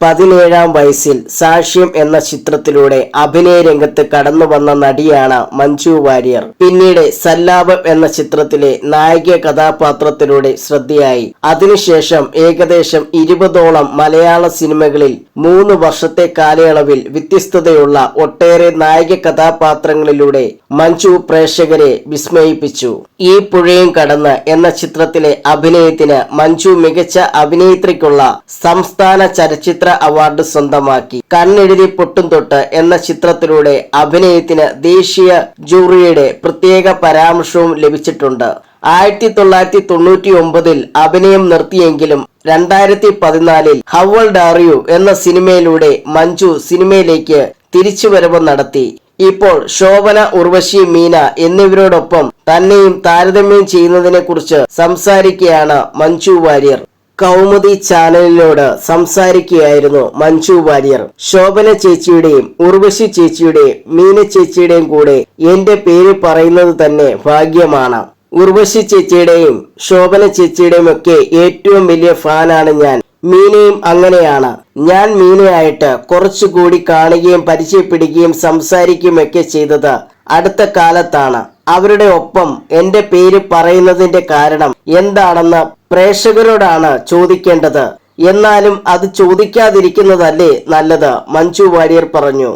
17-ാം വയസ്സിൽ സാക്ഷ്യം എന്ന ചിത്രത്തിലൂടെ അഭിനയ രംഗത്ത് കടന്നു വന്ന നടിയാണ് മഞ്ജു വാര്യർ. പിന്നീട് സല്ലാപം എന്ന ചിത്രത്തിലെ നായിക കഥാപാത്രത്തിലൂടെ ശ്രദ്ധയായി. അതിനുശേഷം ഏകദേശം 20ഓളം മലയാള സിനിമകളിൽ 3 വർഷത്തെ കാലയളവിൽ വ്യത്യസ്തതയുള്ള ഒട്ടേറെ നായിക കഥാപാത്രങ്ങളിലൂടെ മഞ്ജു പ്രേക്ഷകരെ വിസ്മയിപ്പിച്ചു. ഈ പുഴയും കടന്ന് എന്ന ചിത്രത്തിലെ അഭിനയത്തിന് മഞ്ജു മികച്ച അഭിനേത്രിക്കുള്ള സംസ്ഥാന ചലച്ചിത്ര അവാർഡ് സ്വന്തമാക്കി. കണ്ണെഴുതി പൊട്ടും തൊട്ട് എന്ന ചിത്രത്തിലൂടെ അഭിനയത്തിന് ദേശീയ ജൂറിയുടെ പ്രത്യേക പരാമർശവും ലഭിച്ചിട്ടുണ്ട്. 1999-ൽ അഭിനയം നിർത്തിയെങ്കിലും 2014-ൽ ഹൗ ഓൾഡ് ആർ യു എന്ന സിനിമയിലൂടെ മഞ്ജു സിനിമയിലേക്ക് തിരിച്ചുവരവ് നടത്തി. ഇപ്പോൾ ശോഭന, ഉർവശി, മീന എന്നിവരോടൊപ്പം തന്നെയും താരതമ്യം ചെയ്യുന്നതിനെ കുറിച്ച് സംസാരിക്കുകയാണ് മഞ്ജു വാര്യർ. കൗമുദി ചാനലിനോട് സംസാരിക്കുകയായിരുന്നു മഞ്ജു വാര്യർ. ശോഭന ചേച്ചിയുടെയും ഉർവശി ചേച്ചിയുടെയും മീന ചേച്ചിയുടെയും കൂടെ എന്റെ പേര് പറയുന്നത് തന്നെ ഭാഗ്യമാണ്. ഉർവശി ചേച്ചിയുടെയും ശോഭന ചേച്ചിയുടെയും ഒക്കെ ഏറ്റവും വലിയ ഫാനാണ് ഞാൻ. മീനയും അങ്ങനെയാണ്. ഞാൻ മീനയായിട്ട് കുറച്ചുകൂടി കാണുകയും പരിചയപ്പെടുകയും സംസാരിക്കുകയും ഒക്കെ ചെയ്തത് അടുത്ത കാലത്താണ്. അവരുടെ ഒപ്പം എന്റെ പേര് പറയുന്നതിന്റെ കാരണം എന്താണെന്ന് പ്രേക്ഷകരോടാണ് ചോദിക്കേണ്ടത്. എന്നാലും അത് ചോദിക്കാതിരിക്കുന്നതല്ലേ നല്ലത്, മഞ്ജു വാര്യർ പറഞ്ഞു.